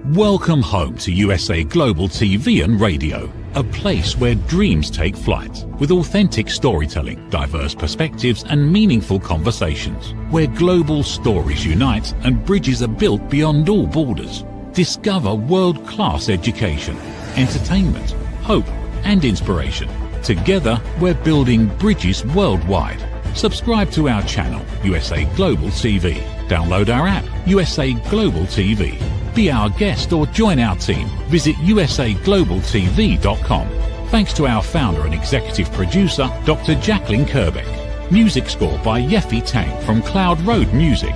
Welcome home to USA Global TV and Radio, a place where dreams take flight, with authentic storytelling, diverse perspectives and meaningful conversations, where global stories unite and bridges are built beyond all borders. Discover world-class education, entertainment, hope and inspiration. Together, we're building bridges worldwide. Subscribe to our channel, USA Global TV. Download our app, USA Global TV. Be our guest or join our team. Visit usaglobaltv.com. Thanks to our founder and executive producer, Dr. Jacalyn KERBECK. Music score by Yeffy Tang from Cloud Road Music.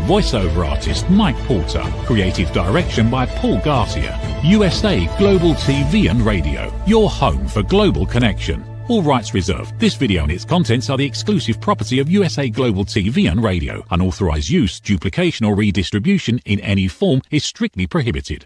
Voiceover artist Mike Porter. Creative direction by Paul Garcia. USA Global TV and Radio. Your home for global connection. All rights reserved. This video and its contents are the exclusive property of USA Global TV and Radio. Unauthorized use, duplication or redistribution in any form is strictly prohibited.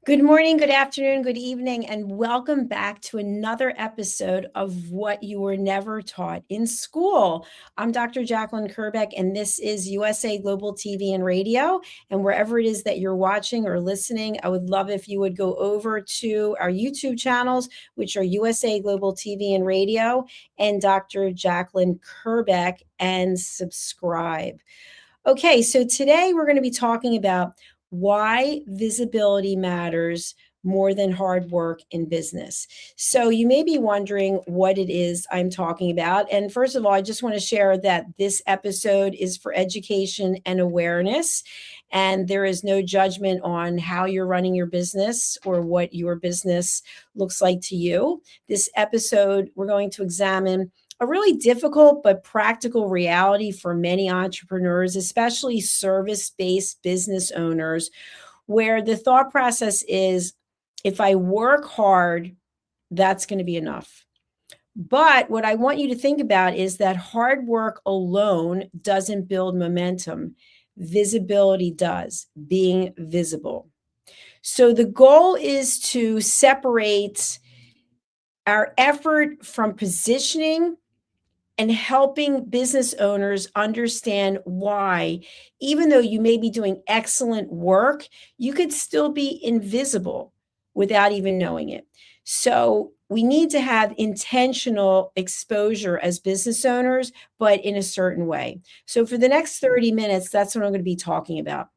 Good morning, good afternoon, good evening, and welcome back to another episode of What You Were Never Taught in School. I'm Dr. Jacalyn KERBECK, and this is USA Global TV and Radio. And wherever it is that you're watching or listening, I would love if you would go over to our YouTube channels, which are USA Global TV and Radio and Dr. Jacalyn KERBECK, and subscribe. Okay, so today we're going to be talking about why visibility matters more than hard work in business. So you may be wondering what it is I'm talking about. And first of all, I just want to share that this episode is for education and awareness. And there is no judgment on how you're running your business or what your business looks like to you. This episode, we're going to examine a really difficult but practical reality for many entrepreneurs, especially service-based business owners, where the thought process is, if I work hard, that's going to be enough. But what I want you to think about is that hard work alone doesn't build momentum. Visibility does, being visible. So the goal is to separate our effort from positioning and helping business owners understand why, even though you may be doing excellent work, you could still be invisible without even knowing it. So we need to have intentional exposure as business owners, but in a certain way. So for the next 30 minutes, that's what I'm going to be talking about.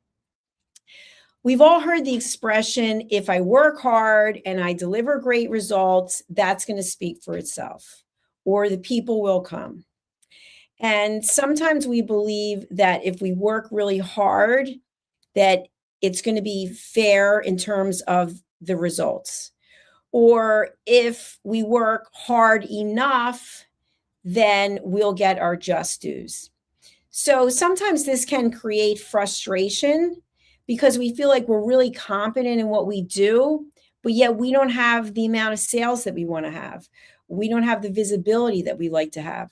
We've all heard the expression, if I work hard and I deliver great results, that's going to speak for itself, or the people will come. And sometimes we believe that if we work really hard, that it's going to be fair in terms of the results. Or if we work hard enough, then we'll get our just dues. So sometimes this can create frustration because we feel like we're really competent in what we do, but yet we don't have the amount of sales that we want to have. We don't have the visibility that we like to have.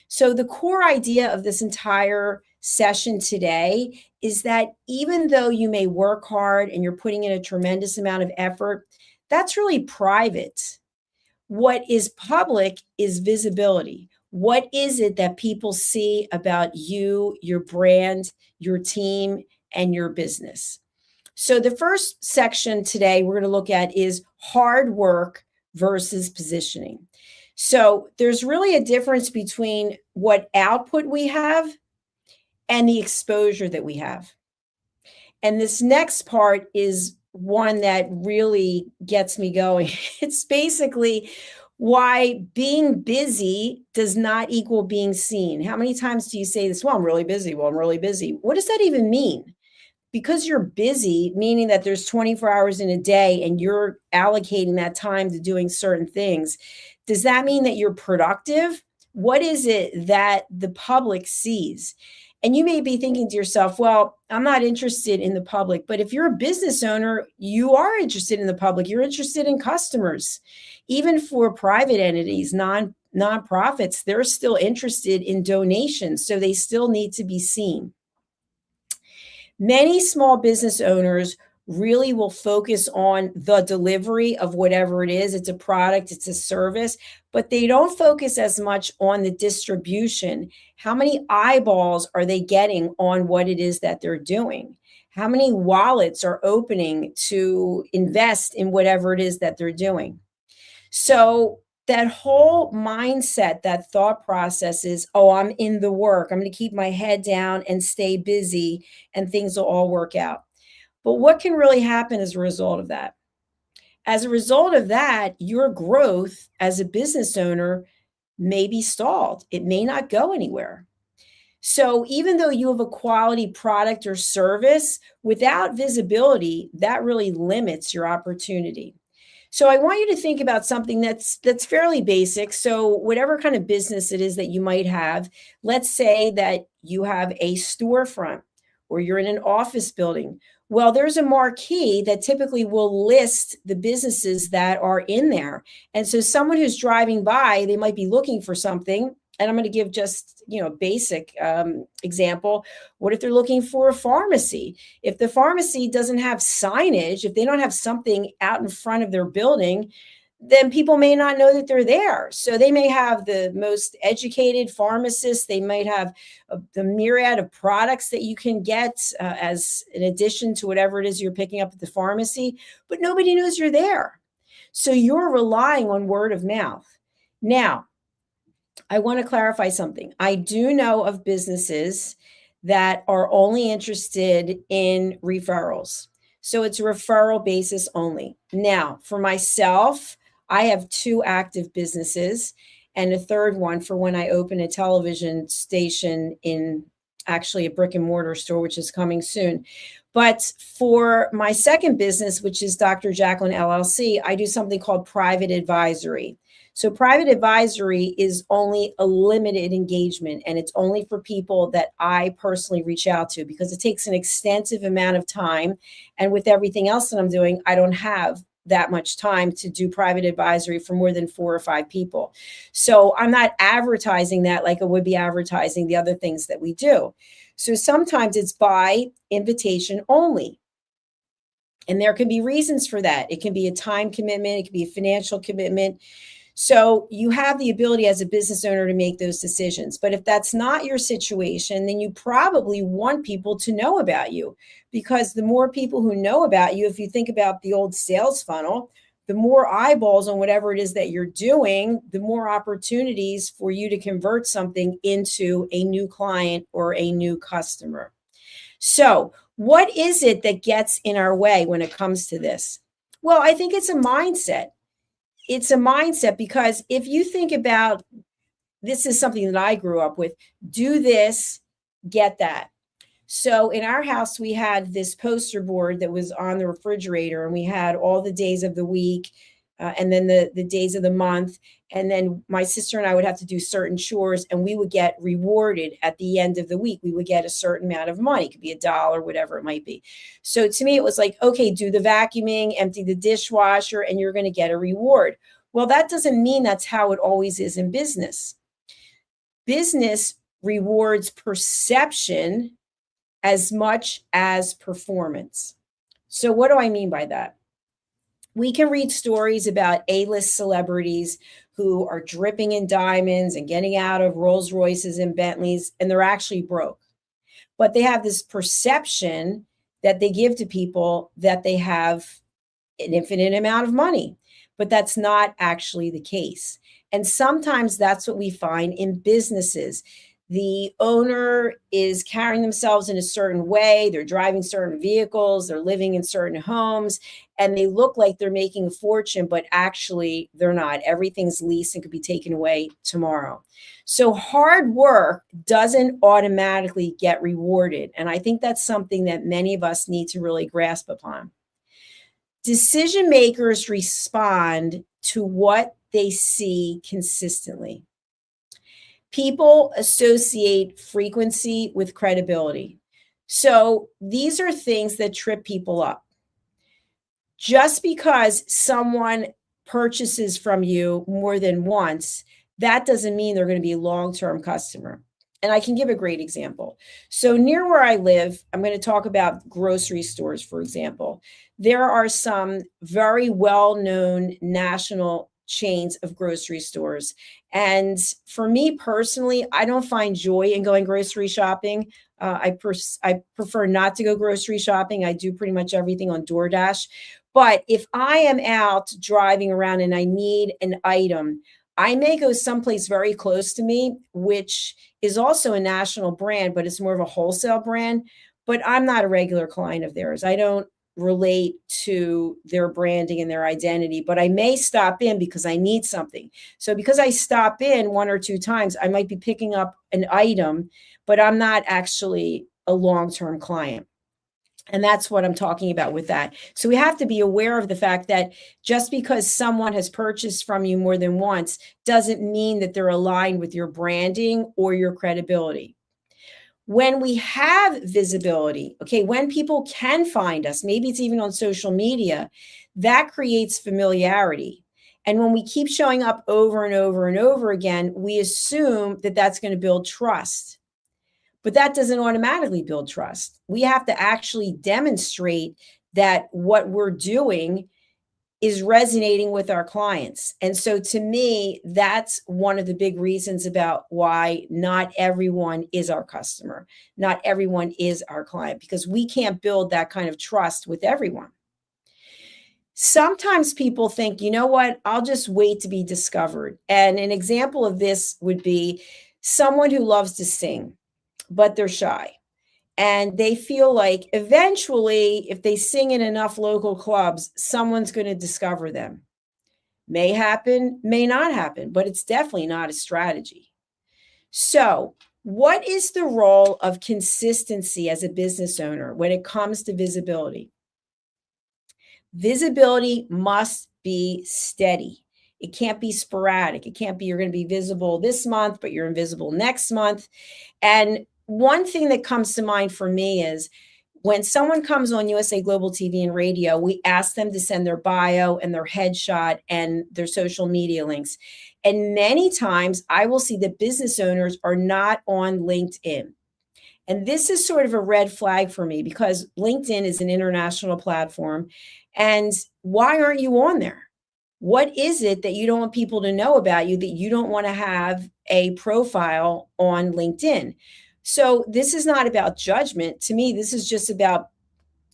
So the core idea of this entire session today is that even though you may work hard and you're putting in a tremendous amount of effort, that's really private. What is public is visibility. What is it that people see about you, your brand, your team, and your business? So the first section today we're going to look at is hard work versus positioning. So there's really a difference between what output we have and the exposure that we have. And this next part is one that really gets me going. It's basically why being busy does not equal being seen. How many times do you say this? Well, I'm really busy. Well, I'm really busy. What does that even mean? Because you're busy, meaning that there's 24 hours in a day and you're allocating that time to doing certain things, does that mean that you're productive? What is it that the public sees? And you may be thinking to yourself, well, I'm not interested in the public. But if you're a business owner, you are interested in the public. You're interested in customers. Even for private entities, nonprofits, they're still interested in donations. So they still need to be seen. Many small business owners really will focus on the delivery of whatever it is. It's a product, it's a service, but they don't focus as much on the distribution. How many eyeballs are they getting on what it is that they're doing? How many wallets are opening to invest in whatever it is that they're doing? So that whole mindset, that thought process is, oh, I'm in the work. I'm going to keep my head down and stay busy and things will all work out. But what can really happen as a result of that? As a result of that, your growth as a business owner may be stalled. It may not go anywhere. So even though you have a quality product or service, without visibility, that really limits your opportunity. So I want you to think about something that's fairly basic. So whatever kind of business it is that you might have, let's say that you have a storefront or you're in an office building. Well, there's a marquee that typically will list the businesses that are in there. And so someone who's driving by, they might be looking for something. And I'm going to give just, a basic example. What if they're looking for a pharmacy? If the pharmacy doesn't have signage, if they don't have something out in front of their building, then people may not know that they're there. So they may have the most educated pharmacists. They might have the myriad of products that you can get as an addition to whatever it is you're picking up at the pharmacy, but nobody knows you're there. So you're relying on word of mouth. Now, I want to clarify something. I do know of businesses that are only interested in referrals. So it's a referral basis only. Now, for myself, I have 2 active businesses and a third one for when I open a television station in actually a brick and mortar store, which is coming soon. But for my second business, which is Dr. Jacalyn LLC, I do something called private advisory. So private advisory is only a limited engagement, and it's only for people that I personally reach out to because it takes an extensive amount of time. And with everything else that I'm doing, I don't have that much time to do private advisory for more than 4 or 5 people. So I'm not advertising that like I would be advertising the other things that we do. So sometimes it's by invitation only. And there can be reasons for that. It can be a time commitment. It can be a financial commitment. So you have the ability as a business owner to make those decisions. But if that's not your situation, then you probably want people to know about you, because the more people who know about you, if you think about the old sales funnel, the more eyeballs on whatever it is that you're doing, the more opportunities for you to convert something into a new client or a new customer. So what is it that gets in our way when it comes to this? Well, I think it's a mindset. It's a mindset because if you think about, this is something that I grew up with, do this, get that. So in our house, we had this poster board that was on the refrigerator, and we had all the days of the week and then the days of the month. And then my sister and I would have to do certain chores, and we would get rewarded at the end of the week. We would get a certain amount of money. It could be $1, whatever it might be. So to me, it was like, okay, do the vacuuming, empty the dishwasher, and you're going to get a reward. Well, that doesn't mean that's how it always is in business. Business rewards perception as much as performance. So what do I mean by that? We can read stories about A-list celebrities who are dripping in diamonds and getting out of Rolls Royces and Bentleys, and they're actually broke. But they have this perception that they give to people that they have an infinite amount of money, but that's not actually the case. And sometimes that's what we find in businesses. The owner is carrying themselves in a certain way. They're driving certain vehicles. They're living in certain homes, and they look like they're making a fortune, but actually they're not. Everything's leased and could be taken away tomorrow. So hard work doesn't automatically get rewarded. And I think that's something that many of us need to really grasp upon. Decision makers respond to what they see consistently. People associate frequency with credibility. So these are things that trip people up. Just because someone purchases from you more than once, that doesn't mean they're going to be a long-term customer. And I can give a great example. So near where I live, I'm going to talk about grocery stores, for example. There are some very well-known national chains of grocery stores. And for me personally, I don't find joy in going grocery shopping. I prefer not to go grocery shopping. I do pretty much everything on DoorDash. But if I am out driving around and I need an item, I may go someplace very close to me, which is also a national brand, but it's more of a wholesale brand. But I'm not a regular client of theirs. I don't relate to their branding and their identity, but I may stop in because I need something. So because I stop in one or two times, I might be picking up an item, but I'm not actually a long-term client. And that's what I'm talking about with that. So we have to be aware of the fact that just because someone has purchased from you more than once doesn't mean that they're aligned with your branding or your credibility. When we have visibility, okay, when people can find us, maybe it's even on social media, that creates familiarity. And when we keep showing up over and over and over again, we assume that that's going to build trust. But that doesn't automatically build trust. We have to actually demonstrate that what we're doing is resonating with our clients. And so to me, that's one of the big reasons about why not everyone is our customer. Not everyone is our client, because we can't build that kind of trust with everyone. Sometimes people think, you know what, I'll just wait to be discovered. And an example of this would be someone who loves to sing, but they're shy. And they feel like eventually, if they sing in enough local clubs, someone's going to discover them. May happen, may not happen, but it's definitely not a strategy. So, what is the role of consistency as a business owner when it comes to visibility? Visibility must be steady. It can't be sporadic. It can't be you're going to be visible this month, but you're invisible next month. And one thing that comes to mind for me is when someone comes on USA Global TV and radio, we ask them to send their bio and their headshot and their social media links. And many times I will see that business owners are not on LinkedIn. And this is sort of a red flag for me because LinkedIn is an international platform. And why aren't you on there? What is it that you don't want people to know about you, that you don't want to have a profile on LinkedIn? So this is not about judgment. To me, this is just about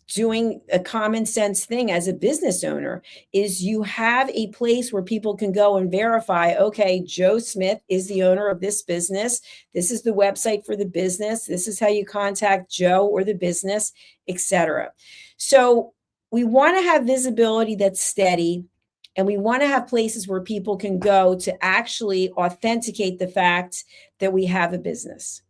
doing a common sense thing as a business owner. Is you have a place where people can go and verify, okay, Joe Smith is the owner of this business. This is the website for the business. This is how you contact Joe or the business, etc. So we want to have visibility that's steady. And we want to have places where people can go to actually authenticate the fact that we have a business.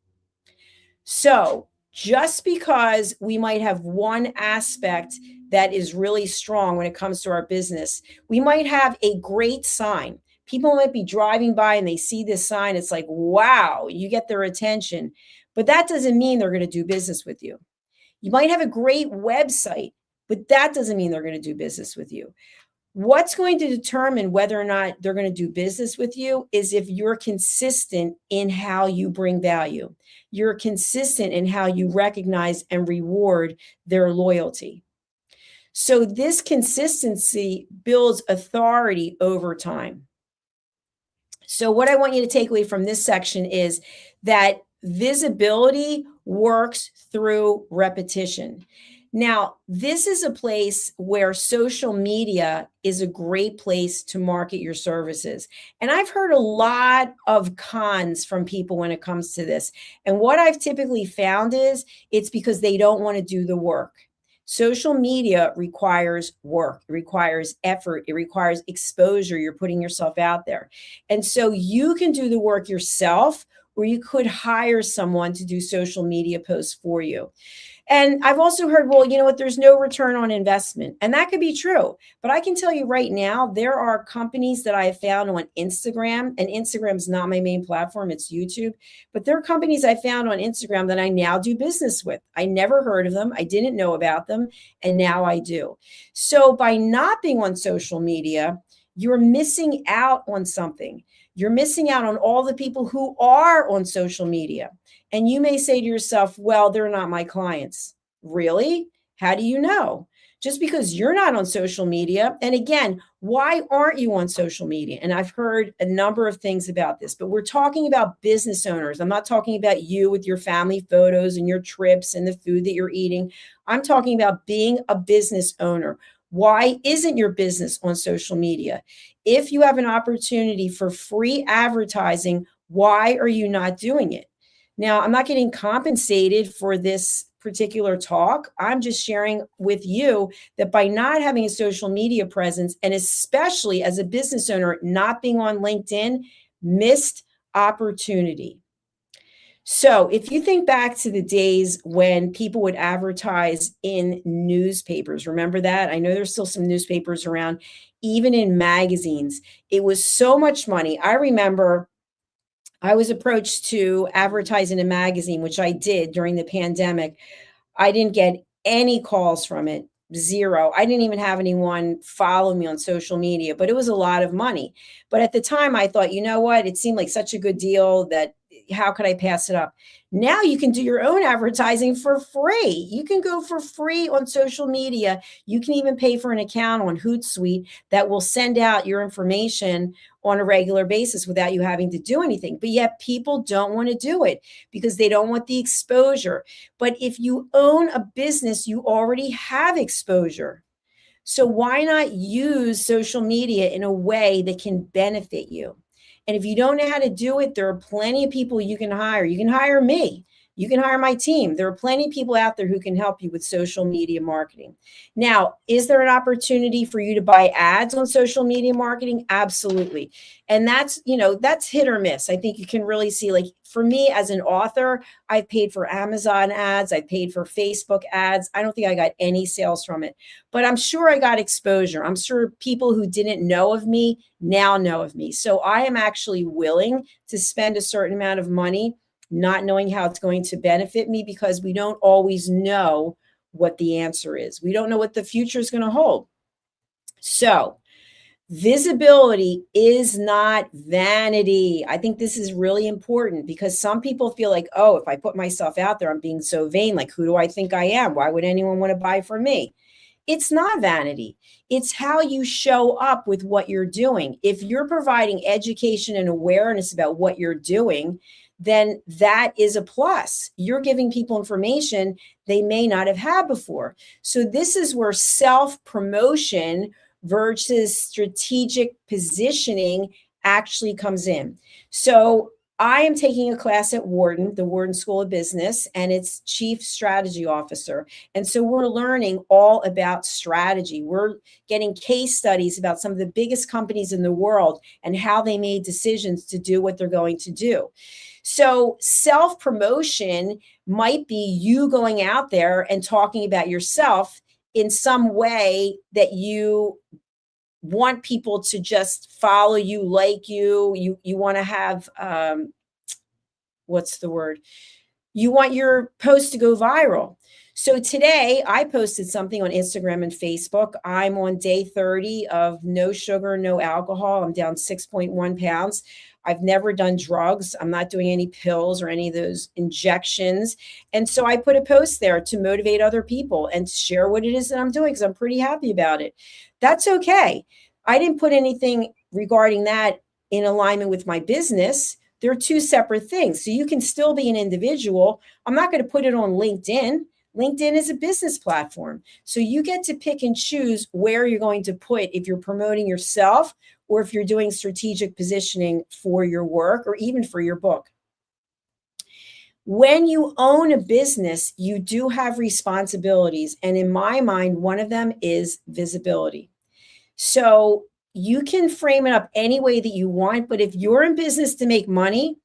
So just because we might have one aspect that is really strong when it comes to our business, we might have a great sign. People might be driving by and they see this sign. It's like, wow, you get their attention. But that doesn't mean they're going to do business with you. You might have a great website, but that doesn't mean they're going to do business with you. What's going to determine whether or not they're going to do business with you is if you're consistent in how you bring value. You're consistent in how you recognize and reward their loyalty. So this consistency builds authority over time. So what I want you to take away from this section is that visibility works through repetition. Now, this is a place where social media is a great place to market your services. And I've heard a lot of cons from people when it comes to this. And what I've typically found is it's because they don't want to do the work. Social media requires work, it requires effort, it requires exposure. You're putting yourself out there. And so you can do the work yourself, or you could hire someone to do social media posts for you. And I've also heard, well, you know what, there's no return on investment. And that could be true. But I can tell you right now, there are companies that I have found on Instagram, and Instagram's not my main platform, it's YouTube. But there are companies I found on Instagram that I now do business with. I never heard of them. I didn't know about them. And now I do. So by not being on social media, you're missing out on something. You're missing out on all the people who are on social media. And you may say to yourself, well, they're not my clients. Really? How do you know? Just because you're not on social media. And again, why aren't you on social media? And I've heard a number of things about this, but we're talking about business owners. I'm not talking about you with your family photos and your trips and the food that you're eating. I'm talking about being a business owner. Why isn't your business on social media? If you have an opportunity for free advertising, why are you not doing it? Now, I'm not getting compensated for this particular talk. I'm just sharing with you that by not having a social media presence, and especially as a business owner, not being on LinkedIn, missed opportunity. So if you think back to the days when people would advertise in newspapers, remember that? I know there's still some newspapers around, even in magazines. It was so much money. I remember I was approached to advertise in a magazine, which I did during the pandemic. I didn't get any calls from it, zero. I didn't even have anyone follow me on social media, but it was a lot of money. But at the time, I thought, you know what? It seemed like such a good deal that how could I pass it up? Now you can do your own advertising for free. You can go for free on social media. You can even pay for an account on Hootsuite that will send out your information on a regular basis without you having to do anything. But yet people don't want to do it because they don't want the exposure. But if you own a business, you already have exposure. So why not use social media in a way that can benefit you? And if you don't know how to do it, there are plenty of people you can hire. You can hire me. You can hire my team. There are plenty of people out there who can help you with social media marketing. Now, is there an opportunity for you to buy ads on social media marketing? Absolutely. And that's hit or miss. I think you can really see, like, for me as an author, I've paid for Amazon ads. I've paid for Facebook ads. I don't think I got any sales from it, but I'm sure I got exposure. I'm sure people who didn't know of me now know of me. So I am actually willing to spend a certain amount of money not knowing how it's going to benefit me, because we don't always know what the answer is. We don't know what the future is going to hold. So visibility is not vanity. I think this is really important because some people feel like, oh, if I put myself out there, I'm being so vain. Like, who do I think I am? Why would anyone want to buy from me? It's not vanity. It's how you show up with what you're doing. If you're providing education and awareness about what you're doing, then that is a plus. You're giving people information they may not have had before. So this is where self-promotion versus strategic positioning actually comes in. So I am taking a class at Wharton, the Wharton School of Business, and it's Chief Strategy Officer. And so we're learning all about strategy. We're getting case studies about some of the biggest companies in the world and how they made decisions to do what they're going to do. So self-promotion might be you going out there and talking about yourself in some way that you want people to just follow you, like you want to have, what's the word? You want your post to go viral. So today I posted something on Instagram and Facebook. I'm on day 30 of no sugar, no alcohol. I'm down 6.1 pounds. I've never done drugs. I'm not doing any pills or any of those injections. And so I put a post there to motivate other people and share what it is that I'm doing because I'm pretty happy about it. That's okay. I didn't put anything regarding that in alignment with my business. They're two separate things. So you can still be an individual. I'm not going to put it on LinkedIn. LinkedIn is a business platform. So you get to pick and choose where you're going to put if you're promoting yourself or if you're doing strategic positioning for your work or even for your book. When you own a business, you do have responsibilities. And in my mind, one of them is visibility. So you can frame it up any way that you want, but if you're in business to make money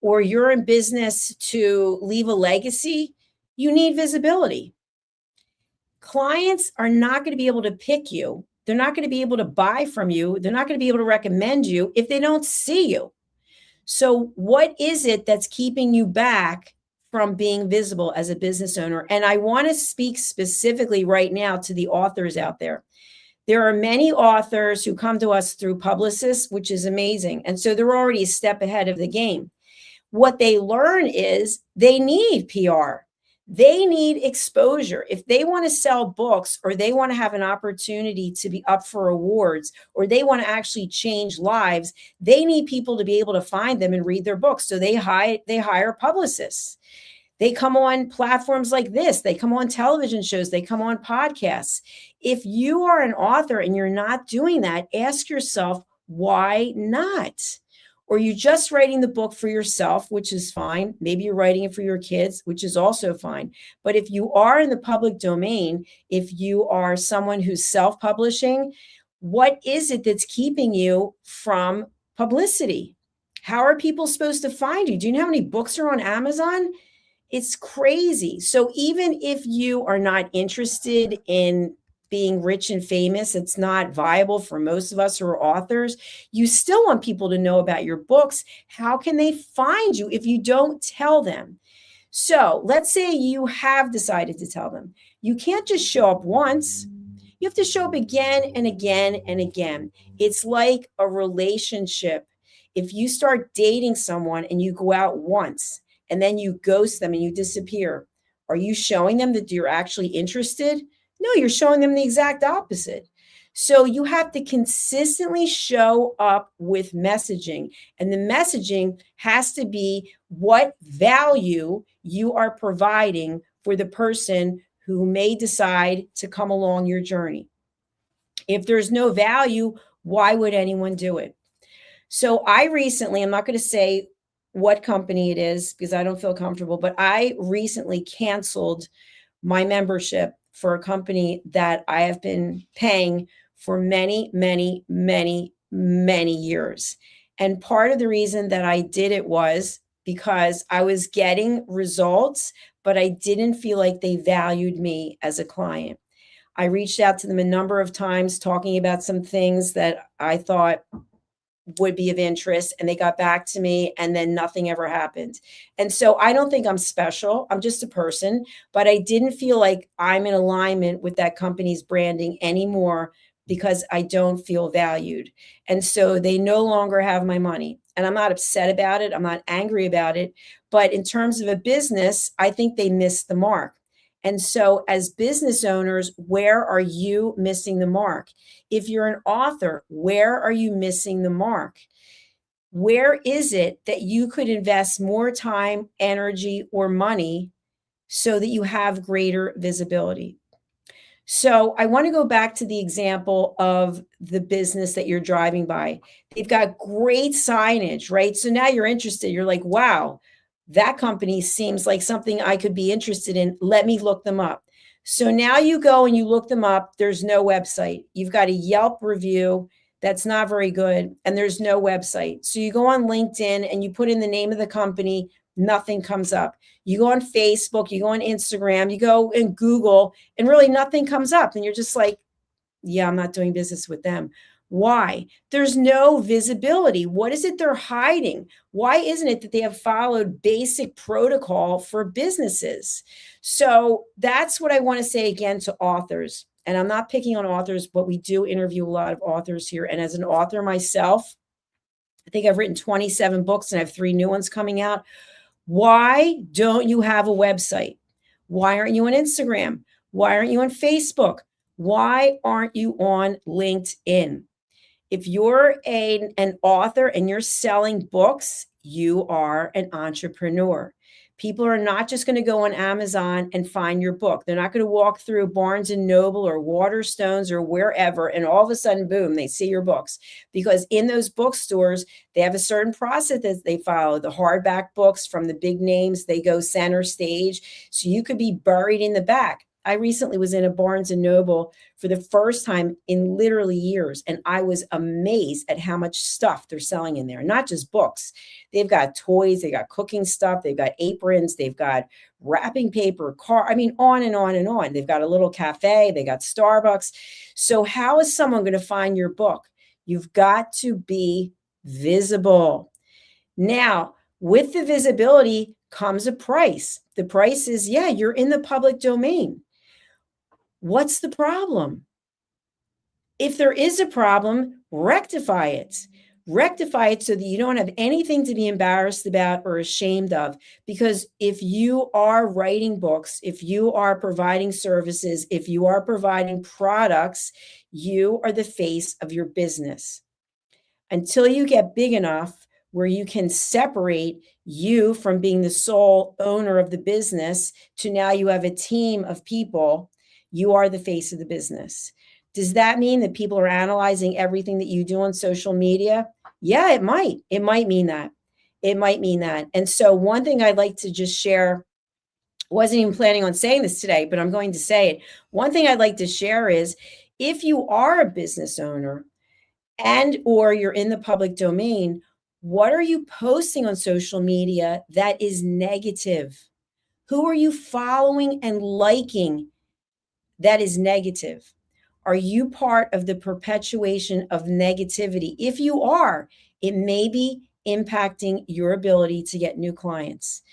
or you're in business to leave a legacy, you need visibility. Clients are not going to be able to pick you. They're not going to be able to buy from you. They're not going to be able to recommend you if they don't see you. So what is it that's keeping you back from being visible as a business owner? And I want to speak specifically right now to the authors out there. There are many authors who come to us through publicists, which is amazing. And so they're already a step ahead of the game. What they learn is they need PR. They need exposure. If they want to sell books, or they want to have an opportunity to be up for awards, or they want to actually change lives, they need people to be able to find them and read their books. So they hire publicists. They come on platforms like this. They come on television shows. They come on podcasts. If you are an author and you're not doing that, ask yourself, why not? Or you just writing the book for yourself, which is fine. Maybe you're writing it for your kids, which is also fine. But if you are in the public domain, if you are someone who's self-publishing, what is it that's keeping you from publicity? How are people supposed to find you? Do you know how many books are on Amazon? It's crazy. So even if you are not interested in being rich and famous, it's not viable for most of us who are authors. You still want people to know about your books. How can they find you if you don't tell them? So let's say you have decided to tell them. You can't just show up once. You have to show up again and again and again. It's like a relationship. If you start dating someone and you go out once and then you ghost them and you disappear, are you showing them that you're actually interested? No, you're showing them the exact opposite. So you have to consistently show up with messaging. And the messaging has to be what value you are providing for the person who may decide to come along your journey. If there's no value, why would anyone do it? So I recently, I'm not going to say what company it is because I don't feel comfortable, but I recently canceled my membership for a company that I have been paying for many, many, many, many years. And part of the reason that I did it was because I was getting results, but I didn't feel like they valued me as a client. I reached out to them a number of times talking about some things that I thought would be of interest, and they got back to me, and then nothing ever happened. And so I don't think I'm special. I'm just a person, but I didn't feel like I'm in alignment with that company's branding anymore because I don't feel valued. And so they no longer have my money. And I'm not upset about it. I'm not angry about it. But in terms of a business, I think they missed the mark. And so as business owners, where are you missing the mark? If you're an author, where are you missing the mark? Where is it that you could invest more time, energy, or money so that you have greater visibility? So I want to go back to the example of the business that you're driving by. They've got great signage, right? So now you're interested. You're like, wow, that company seems like something I could be interested in. Let me look them up. So now you go and you look them up. There's no website. You've got a Yelp review that's not very good, and there's no website. So you go on LinkedIn and you put in the name of the company, nothing comes up. You go on Facebook, you go on Instagram, you go and Google, and really nothing comes up. And you're just like, yeah, I'm not doing business with them. Why? There's no visibility. What is it they're hiding? Why isn't it that they have followed basic protocol for businesses? So that's what I want to say again to authors. And I'm not picking on authors, but we do interview a lot of authors here. And as an author myself, I think I've written 27 books and I have 3 new ones coming out. Why don't you have a website? Why aren't you on Instagram? Why aren't you on Facebook? Why aren't you on LinkedIn? If you're an author and you're selling books, you are an entrepreneur. People are not just going to go on Amazon and find your book. They're not going to walk through Barnes and Noble or Waterstones or wherever, and all of a sudden, boom, they see your books. Because in those bookstores, they have a certain process that they follow. The hardback books from the big names, they go center stage. So you could be buried in the back. I recently was in a Barnes and Noble for the first time in literally years, and I was amazed at how much stuff they're selling in there. Not just books. They've got toys, they got cooking stuff, they've got aprons, they've got wrapping paper, on and on and on. They've got a little cafe, they got Starbucks. So how is someone going to find your book? You've got to be visible. Now, with the visibility comes a price. The price is, yeah, you're in the public domain. What's the problem? If there is a problem, rectify it. Rectify it so that you don't have anything to be embarrassed about or ashamed of. Because if you are writing books, if you are providing services, if you are providing products, you are the face of your business. Until you get big enough where you can separate you from being the sole owner of the business to now you have a team of people, you are the face of the business. Does that mean that people are analyzing everything that you do on social media? Yeah, it might. It might mean that. It might mean that. And so, one thing I'd like to just share, wasn't even planning on saying this today, but I'm going to say it. One thing I'd like to share is if you are a business owner and or you're in the public domain, what are you posting on social media that is negative? Who are you following and liking that is negative? Are you part of the perpetuation of negativity? If you are, it may be impacting your ability to get new clients.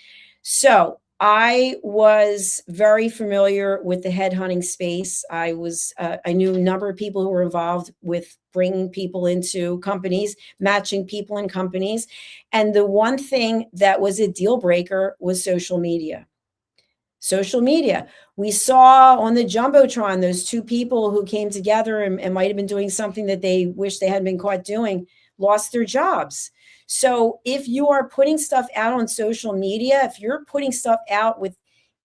So I was very familiar with the headhunting space. I knew a number of people who were involved with bringing people into companies, matching people in companies. And the one thing that was a deal breaker was social media. Social media. We saw on the Jumbotron, those two people who came together and might have been doing something that they wish they hadn't been caught doing, lost their jobs. So if you are putting stuff out on social media, if you're putting stuff out with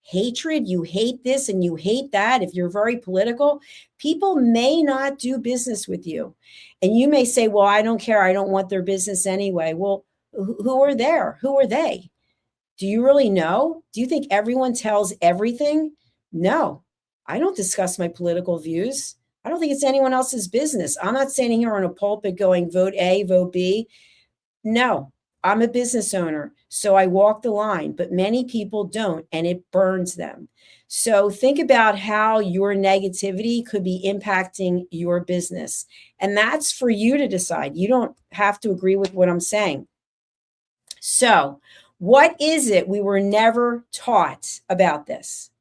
hatred, you hate this and you hate that, if you're very political, people may not do business with you. And you may say, well, I don't care. I don't want their business anyway. Well, who are there? Who are they? Do you really know? Do you think everyone tells everything? No, I don't discuss my political views. I don't think it's anyone else's business. I'm not standing here on a pulpit going, vote A, vote B. No, I'm a business owner, so I walk the line, but many people don't, and it burns them. So think about how your negativity could be impacting your business. And that's for you to decide. You don't have to agree with what I'm saying. So, what is it we were never taught about this?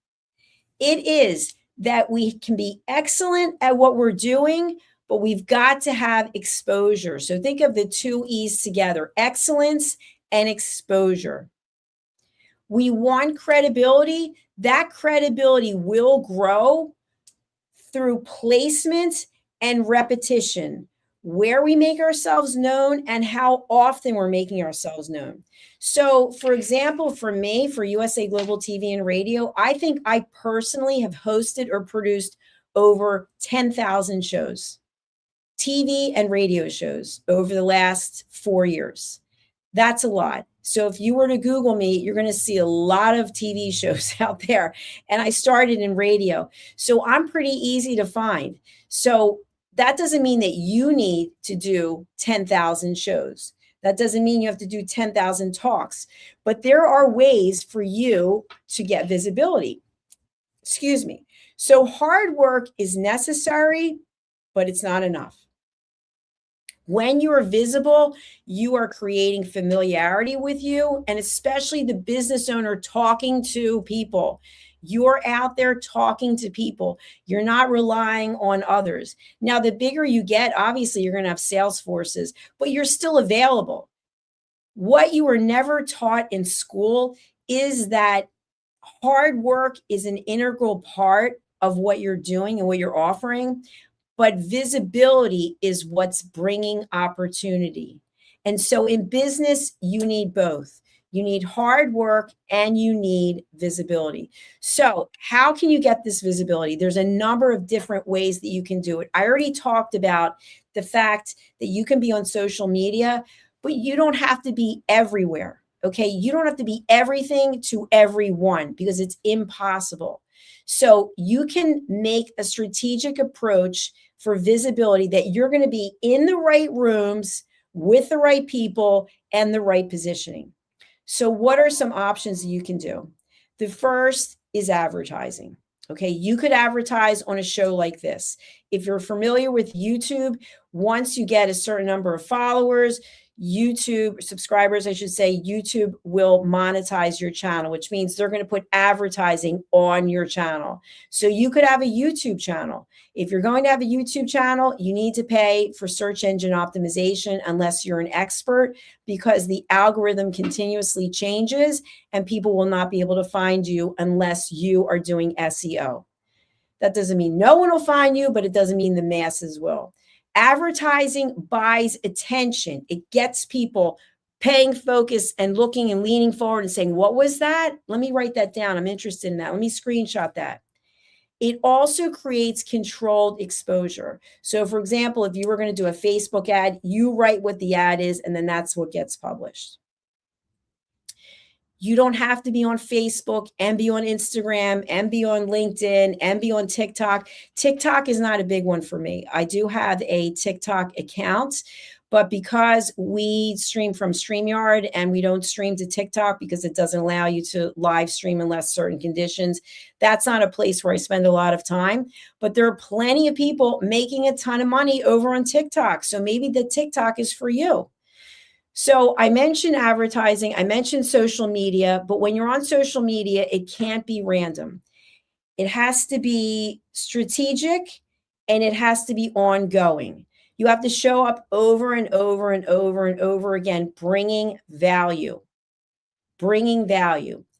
It is that we can be excellent at what we're doing, but we've got to have exposure. So think of the two E's together, excellence and exposure. We want credibility. That credibility will grow through placement and repetition, where we make ourselves known and how often we're making ourselves known. So, for example, for me, for USA Global TV and Radio, I think I personally have hosted or produced over 10,000 shows, TV and radio shows over the last 4 years. That's a lot. So if you were to Google me, you're going to see a lot of TV shows out there. And I started in radio. So I'm pretty easy to find. So that doesn't mean that you need to do 10,000 shows. That doesn't mean you have to do 10,000 talks. But there are ways for you to get visibility. Excuse me. So hard work is necessary, but it's not enough. When you are visible, you are creating familiarity with you, and especially the business owner talking to people. You're out there talking to people. You're not relying on others. Now, the bigger you get, obviously, you're going to have sales forces, but you're still available. What you were never taught in school is that hard work is an integral part of what you're doing and what you're offering. But visibility is what's bringing opportunity. And so in business, you need both. You need hard work and you need visibility. So how can you get this visibility? There's a number of different ways that you can do it. I already talked about the fact that you can be on social media, but you don't have to be everywhere. Okay. You don't have to be everything to everyone because it's impossible. So you can make a strategic approach for visibility that you're going to be in the right rooms with the right people and the right positioning. So what are some options that you can do? The first is advertising. Okay, you could advertise on a show like this. If you're familiar with YouTube, once you get a certain number of followers, YouTube subscribers, I should say, YouTube will monetize your channel, which means they're going to put advertising on your channel. So you could have a YouTube channel. If you're going to have a YouTube channel, you need to pay for search engine optimization unless you're an expert, because the algorithm continuously changes and people will not be able to find you unless you are doing SEO. That doesn't mean no one will find you, but it doesn't mean the masses will. Advertising buys attention. It gets people paying focus and looking and leaning forward and saying, what was that? Let me write that down. I'm interested in that. Let me screenshot that. It also creates controlled exposure. So for example, if you were going to do a Facebook ad, you write what the ad is, and then that's what gets published. You don't have to be on Facebook and be on Instagram and be on LinkedIn and be on TikTok. TikTok is not a big one for me. I do have a TikTok account, but because we stream from StreamYard and we don't stream to TikTok because it doesn't allow you to live stream unless certain conditions, that's not a place where I spend a lot of time. But there are plenty of people making a ton of money over on TikTok. So maybe the TikTok is for you. So I mentioned advertising, I mentioned social media, but when you're on social media, it can't be random. It has to be strategic and it has to be ongoing. You have to show up over and over and over and over again, bringing value.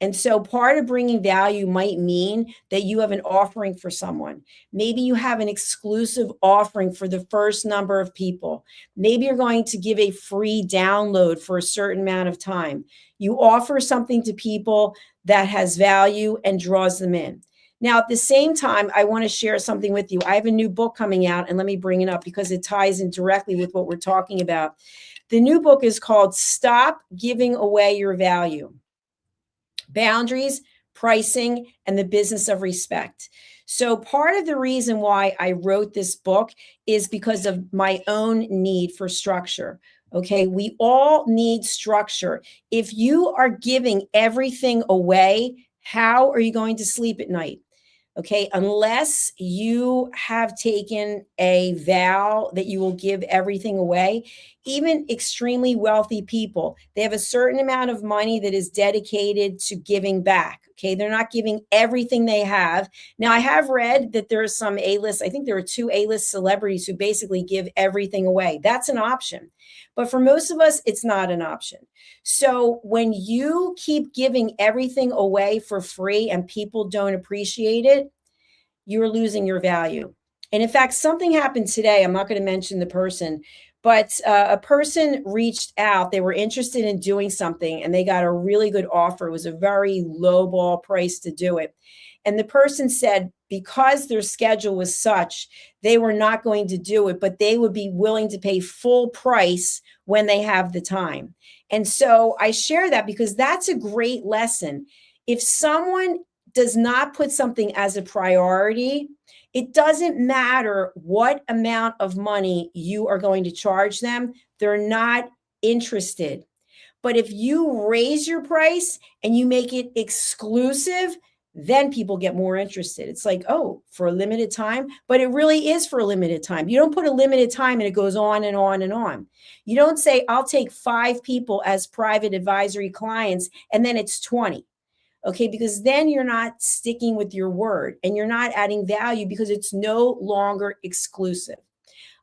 And so part of bringing value might mean that you have an offering for someone. Maybe you have an exclusive offering for the first number of people. Maybe you're going to give a free download for a certain amount of time. You offer something to people that has value and draws them in. Now, at the same time, I want to share something with you. I have a new book coming out, and let me bring it up because it ties in directly with what we're talking about. The new book is called Stop Giving Away Your Value: Boundaries, Pricing, and the Business of Respect. So part of the reason why I wrote this book is because of my own need for structure. Okay, we all need structure. If you are giving everything away, how are you going to sleep at night? Okay, unless you have taken a vow that you will give everything away. Even extremely wealthy people, they have a certain amount of money that is dedicated to giving back. Okay, they're not giving everything they have. Now, I have read that there are some A-list, I think there are 2 A-list celebrities who basically give everything away. That's an option. But for most of us, it's not an option. So when you keep giving everything away for free and people don't appreciate it, you're losing your value. And in fact, something happened today. I'm not going to mention the person, but a person reached out. They were interested in doing something and they got a really good offer. It was a very low ball price to do it. And the person said, because their schedule was such, they were not going to do it, but they would be willing to pay full price when they have the time. And so I share that because that's a great lesson. If someone does not put something as a priority, it doesn't matter what amount of money you are going to charge them. They're not interested. But if you raise your price and you make it exclusive, then people get more interested. It's like, oh, for a limited time, but it really is for a limited time. You don't put a limited time and it goes on and on and on. You don't say, I'll take 5 people as private advisory clients, and then it's 20. Okay, because then you're not sticking with your word and you're not adding value because it's no longer exclusive.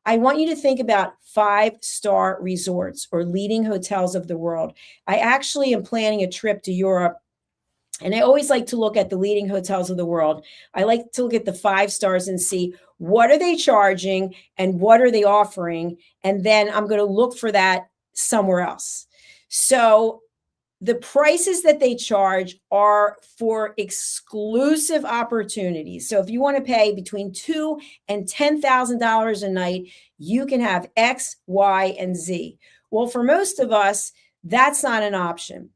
I want you to think about 5-star resorts or leading hotels of the world. I actually am planning a trip to Europe, and I always like to look at the leading hotels of the world. I like to look at the 5 stars and see what are they charging and what are they offering, and then I'm going to look for that somewhere else. So the prices that they charge are for exclusive opportunities. So if you want to pay between $2,000 and $10,000 a night, you can have X, Y, and Z. Well, for most of us, that's not an option.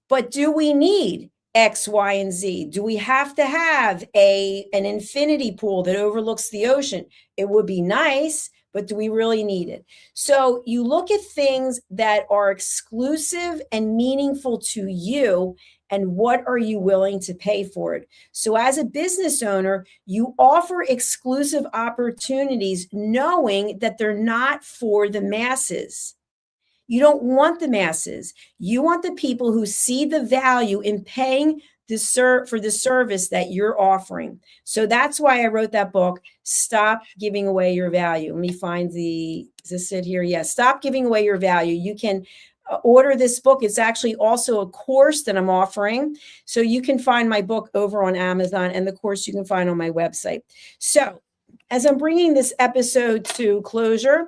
But do we need X, Y, and Z? Do we have to have an infinity pool that overlooks the ocean? It would be nice, but do we really need it? So you look at things that are exclusive and meaningful to you, and what are you willing to pay for it? So as a business owner, you offer exclusive opportunities knowing that they're not for the masses. You don't want the masses. You want the people who see the value in paying for the service that you're offering. So that's why I wrote that book, Stop Giving Away Your Value. Let me find is this it here? Yes, Stop Giving Away Your Value. You can order this book. It's actually also a course that I'm offering. So you can find my book over on Amazon, and the course you can find on my website. So as I'm bringing this episode to closure,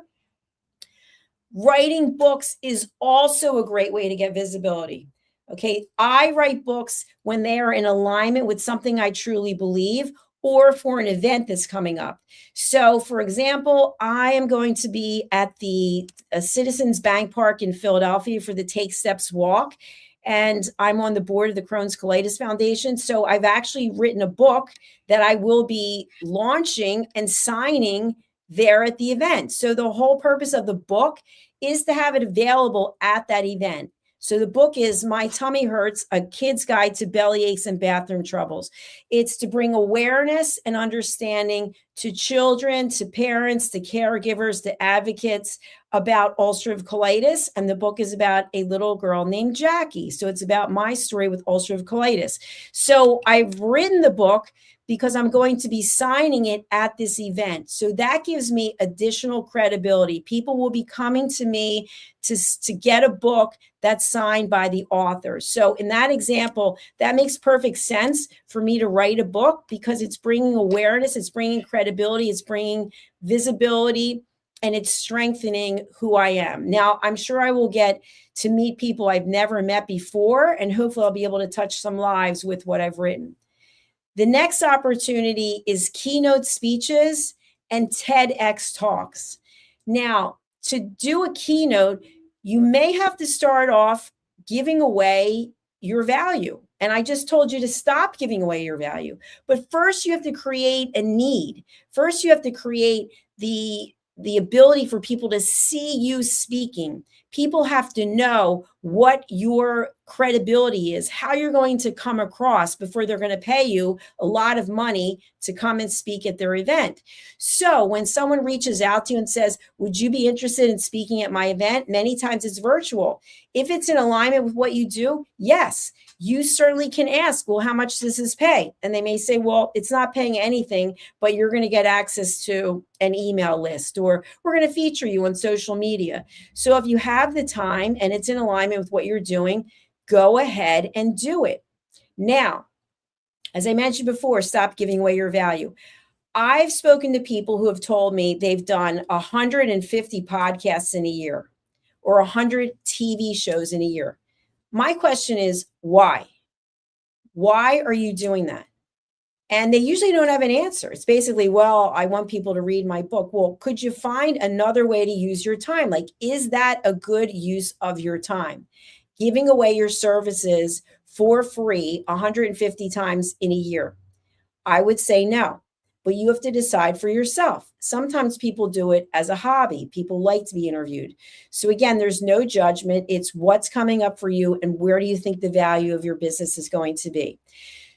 writing books is also a great way to get visibility. Okay, I write books when they are in alignment with something I truly believe or for an event that's coming up. So, for example, I am going to be at the Citizens Bank Park in Philadelphia for the Take Steps Walk, and I'm on the board of the Crohn's Colitis Foundation. So I've actually written a book that I will be launching and signing there at the event. So the whole purpose of the book is to have it available at that event. So the book is My Tummy Hurts, A Kid's Guide to Belly Aches and Bathroom Troubles. It's to bring awareness and understanding to children, to parents, to caregivers, to advocates about ulcerative colitis. And the book is about a little girl named Jackie. So it's about my story with ulcerative colitis. So I've written the book because I'm going to be signing it at this event. So that gives me additional credibility. People will be coming to me to get a book that's signed by the author. So in that example, that makes perfect sense for me to write a book because it's bringing awareness, it's bringing credibility, it's bringing visibility, and it's strengthening who I am. Now, I'm sure I will get to meet people I've never met before, and hopefully I'll be able to touch some lives with what I've written. The next opportunity is keynote speeches and TEDx talks. Now, to do a keynote, you may have to start off giving away your value. And I just told you to stop giving away your value. But first, you have to create a need. First, you have to create the ability for people to see you speaking. People have to know what your credibility is, how you're going to come across before they're going to pay you a lot of money to come and speak at their event. So when someone reaches out to you and says, would you be interested in speaking at my event? Many times it's virtual. If it's in alignment with what you do, yes, you certainly can ask, well, how much does this pay? And they may say, well, it's not paying anything, but you're going to get access to an email list, or we're going to feature you on social media. So if you have the time and it's in alignment with what you're doing, go ahead and do it. Now, as I mentioned before, stop giving away your value. I've spoken to people who have told me they've done 150 podcasts in a year or 100 TV shows in a year. My question is, why? Why are you doing that? And they usually don't have an answer. It's basically, well, I want people to read my book. Well, could you find another way to use your time? Like, is that a good use of your time? Giving away your services for free 150 times in a year? I would say no, but you have to decide for yourself. Sometimes people do it as a hobby. People like to be interviewed. So again, there's no judgment. It's what's coming up for you and where do you think the value of your business is going to be.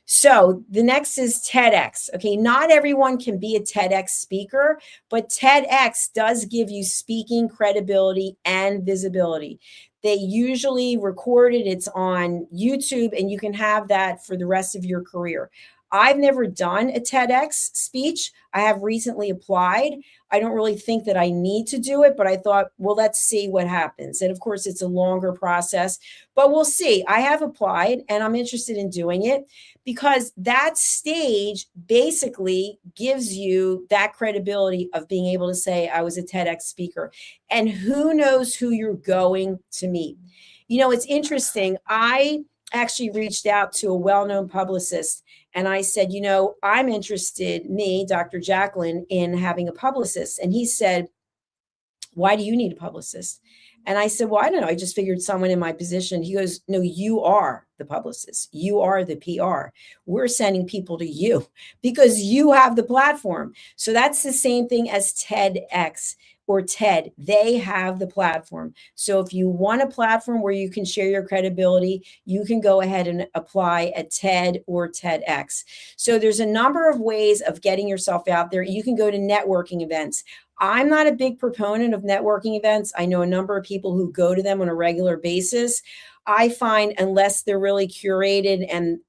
So the next is TEDx. Okay, not everyone can be a TEDx speaker, but TEDx does give you speaking credibility and visibility. They usually record it. It's on YouTube, and you can have that for the rest of your career. I've never done a TEDx speech. I have recently applied. I don't really think that I need to do it, but I thought, well, let's see what happens. And of course, it's a longer process, but we'll see. I have applied and I'm interested in doing it because that stage basically gives you that credibility of being able to say, I was a TEDx speaker. And who knows who you're going to meet. You know, it's interesting. I actually reached out to a well-known publicist and I said, you know, I'm interested, me, Dr. Jacalyn, in having a publicist. And he said, why do you need a publicist? And I said, well, I don't know. I just figured someone in my position. He goes, no, you are the publicist. You are the PR. We're sending people to you because you have the platform. So that's the same thing as TEDx or TED. They have the platform. So if you want a platform where you can share your credibility, you can go ahead and apply at TED or TEDx. So there's a number of ways of getting yourself out there. You can go to networking events. I'm not a big proponent of networking events. I know a number of people who go to them on a regular basis. I find unless they're really curated and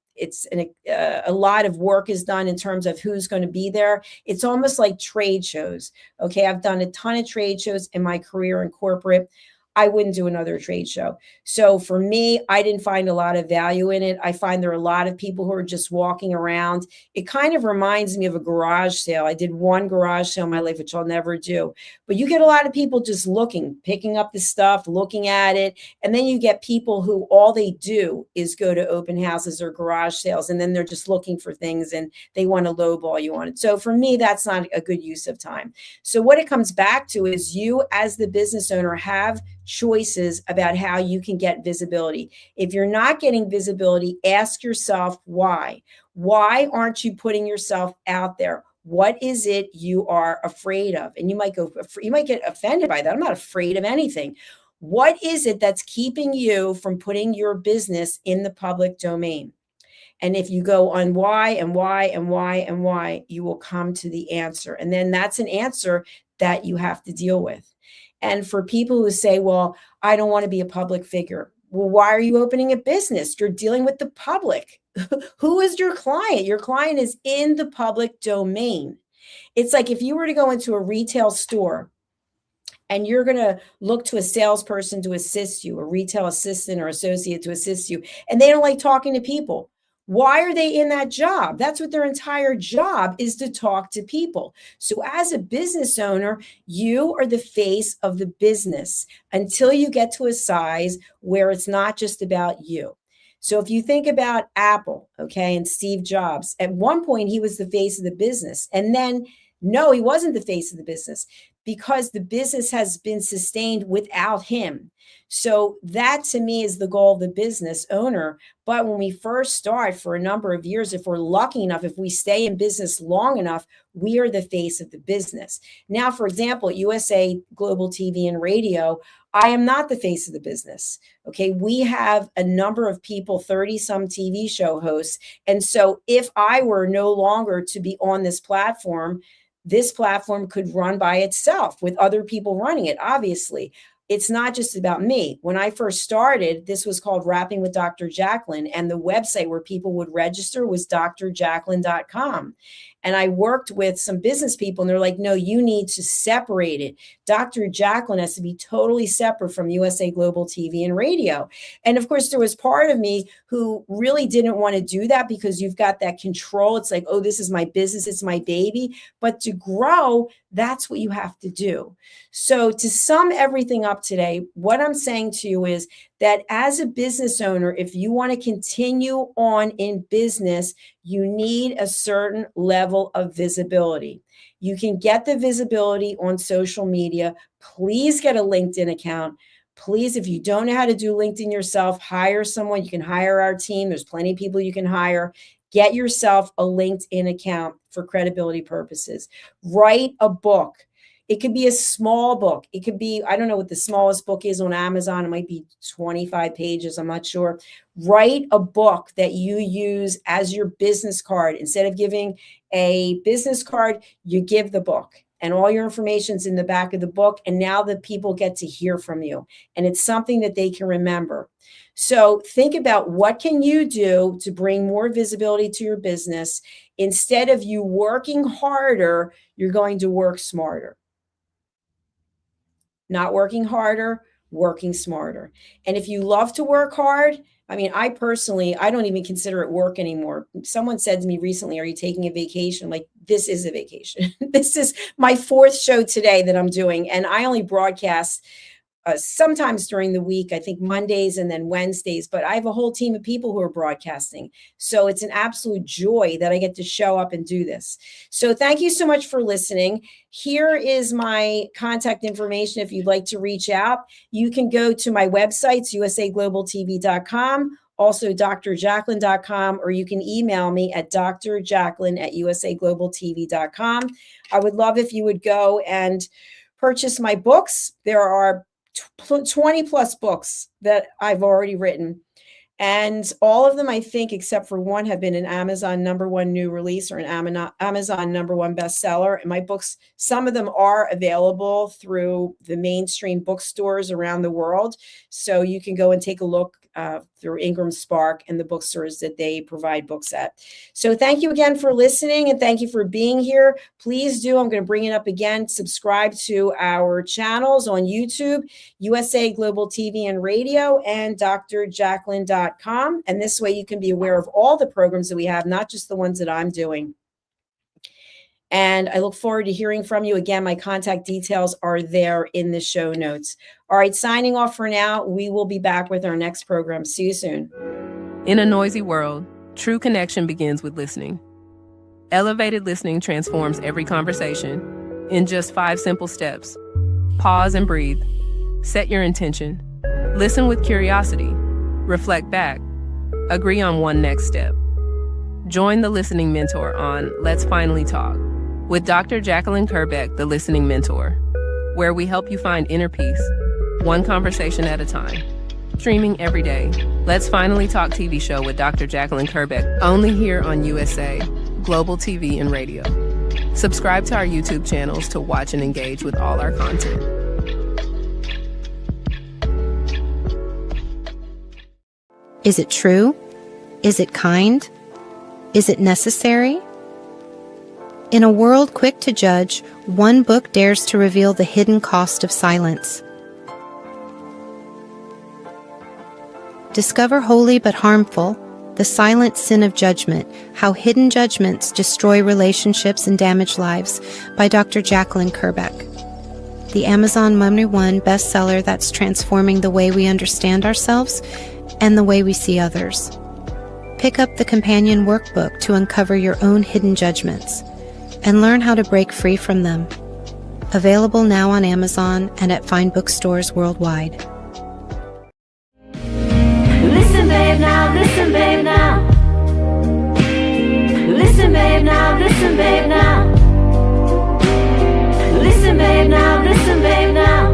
a lot of work is done in terms of who's going to be there. It's almost like trade shows. Okay, I've done a ton of trade shows in my career in corporate. I wouldn't do another trade show. So for me, I didn't find a lot of value in it. I find there are a lot of people who are just walking around. It kind of reminds me of a garage sale. I did one garage sale in my life, which I'll never do. But you get a lot of people just looking, picking up the stuff, looking at it. And then you get people who all they do is go to open houses or garage sales. And then they're just looking for things and they want to lowball you on it. So for me, that's not a good use of time. So what it comes back to is you as the business owner have choices about how you can get visibility. If you're not getting visibility, ask yourself why. Why aren't you putting yourself out there? What is it you are afraid of? And you might get offended by that. I'm not afraid of anything. What is it that's keeping you from putting your business in the public domain? And if you go on why and why and why and why, you will come to the answer. And then that's an answer that you have to deal with. And for people who say, well, I don't want to be a public figure. Well, why are you opening a business? You're dealing with the public. Who is your client? Your client is in the public domain. It's like if you were to go into a retail store and you're going to look to a salesperson to assist you, a retail assistant or associate to assist you, and they don't like talking to people. Why are they in that job? That's what their entire job is, to talk to people. So as a business owner, you are the face of the business until you get to a size where it's not just about you. So if you think about Apple, okay, and Steve Jobs, at one point he was the face of the business. And then, no, he wasn't the face of the business because the business has been sustained without him. So that to me is the goal of the business owner. But when we first start for a number of years, if we're lucky enough, if we stay in business long enough, we are the face of the business. Now, for example, at USA Global TV and Radio, I am not the face of the business. Okay, we have a number of people, 30 some TV show hosts. And so if I were no longer to be on this platform could run by itself with other people running it, obviously. It's not just about me. When I first started, this was called Rapping with Dr. Jacalyn, and the website where people would register was drjacalyn.com. And I worked with some business people, and they're like, no, you need to separate it. Dr. Jacalyn has to be totally separate from USA Global TV and Radio. And of course, there was part of me who really didn't want to do that because you've got that control. It's like, oh, this is my business, it's my baby. But to grow, that's what you have to do. So to sum everything up today, what I'm saying to you is that as a business owner, if you want to continue on in business, you need a certain level of visibility. You can get the visibility on social media. Please get a LinkedIn account. Please, if you don't know how to do LinkedIn yourself, hire someone. You can hire our team. There's plenty of people you can hire. Get yourself a LinkedIn account for credibility purposes. Write a book. It could be a small book. It could be, I don't know what the smallest book is on Amazon. It might be 25 pages. I'm not sure. Write a book that you use as your business card. Instead of giving a business card, you give the book. And all your information's in the back of the book. And now the people get to hear from you. And it's something that they can remember. So think about what can you do to bring more visibility to your business. Instead of you working harder, you're going to work smarter. Not working harder, working smarter. And if you love to work hard, I mean, I don't even consider it work anymore. Someone said to me recently, are you taking a vacation? I'm like, this is a vacation. This is my 4th show today that I'm doing. And I only broadcast sometimes during the week, I think Mondays and then Wednesdays, but I have a whole team of people who are broadcasting. So it's an absolute joy that I get to show up and do this. So thank you so much for listening. Here is my contact information. If you'd like to reach out, you can go to my websites, usaglobaltv.com, also drjacalyn.com, or you can email me at drjacalyn@usaglobaltv.com. I would love if you would go and purchase my books. There are 20 plus books that I've already written. And all of them, I think, except for one, have been an Amazon #1 new release or an Amazon #1 bestseller. And my books, some of them are available through the mainstream bookstores around the world. So you can go and take a look through Ingram Spark and the bookstores that they provide books at. So thank you again for listening, and thank you for being here. Please do, I'm going to bring it up again, subscribe to our channels on YouTube, USA Global TV and Radio, and drjacalyn.com. And this way you can be aware of all the programs that we have, not just the ones that I'm doing. And I look forward to hearing from you. Again, my contact details are there in the show notes. All right, signing off for now. We will be back with our next program. See you soon. In a noisy world, true connection begins with listening. Elevated listening transforms every conversation in just 5 simple steps. Pause and breathe. Set your intention. Listen with curiosity. Reflect back. Agree on one next step. Join the Listening Mentor on Let's Finally Talk with Dr. Jacalyn KERBECK, the Listening Mentor, where we help you find inner peace, one conversation at a time. Streaming every day. Let's Finally Talk TV show with Dr. Jacalyn KERBECK, only here on USA Global TV and Radio. Subscribe to our YouTube channels to watch and engage with all our content. Is it true? Is it kind? Is it necessary? In a world quick to judge, one book dares to reveal the hidden cost of silence. Discover Holy but Harmful, The Silent Sin of Judgment, How Hidden Judgments Destroy Relationships and Damage Lives by Dr. Jacalyn KERBECK. The Amazon #1 bestseller that's transforming the way we understand ourselves and the way we see others. Pick up the companion workbook to uncover your own hidden judgments and learn how to break free from them. Available now on Amazon and at fine bookstores worldwide. Listen, babe, now, listen, babe, now. Listen, babe, now, listen, babe, now. Listen, babe, now, listen, babe, now.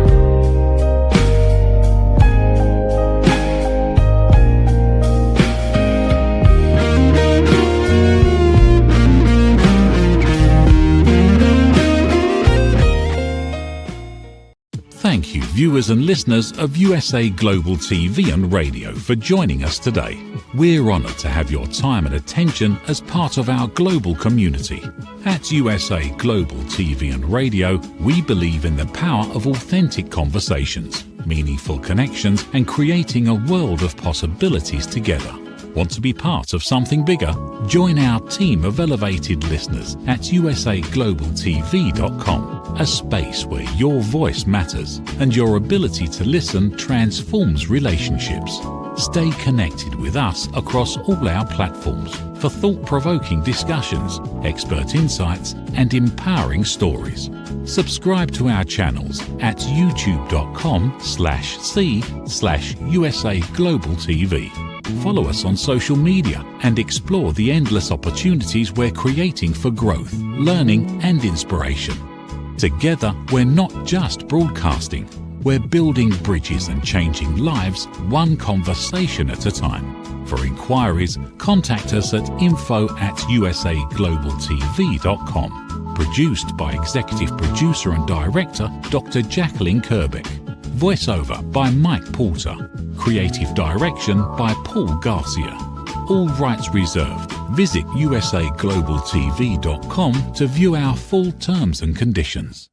Thank you, viewers and listeners of USA Global TV and Radio, for joining us today. We're honoured to have your time and attention as part of our global community. At USA Global TV and Radio, we believe in the power of authentic conversations, meaningful connections, and creating a world of possibilities together. Want to be part of something bigger? Join our team of elevated listeners at usaglobaltv.com, a space where your voice matters and your ability to listen transforms relationships. Stay connected with us across all our platforms for thought-provoking discussions, expert insights, and empowering stories. Subscribe to our channels at youtube.com/c/USAGlobalTV. Follow us on social media and explore the endless opportunities we're creating for growth, learning, and inspiration. Together, we're not just broadcasting, we're building bridges and changing lives one conversation at a time. For inquiries, contact us at info@usaglobaltv.com. Produced by Executive Producer and Director Dr. Jacalyn KERBECK. Voiceover by Mike Porter. Creative direction by Paul Garcia. All rights reserved. Visit usaglobaltv.com to view our full terms and conditions.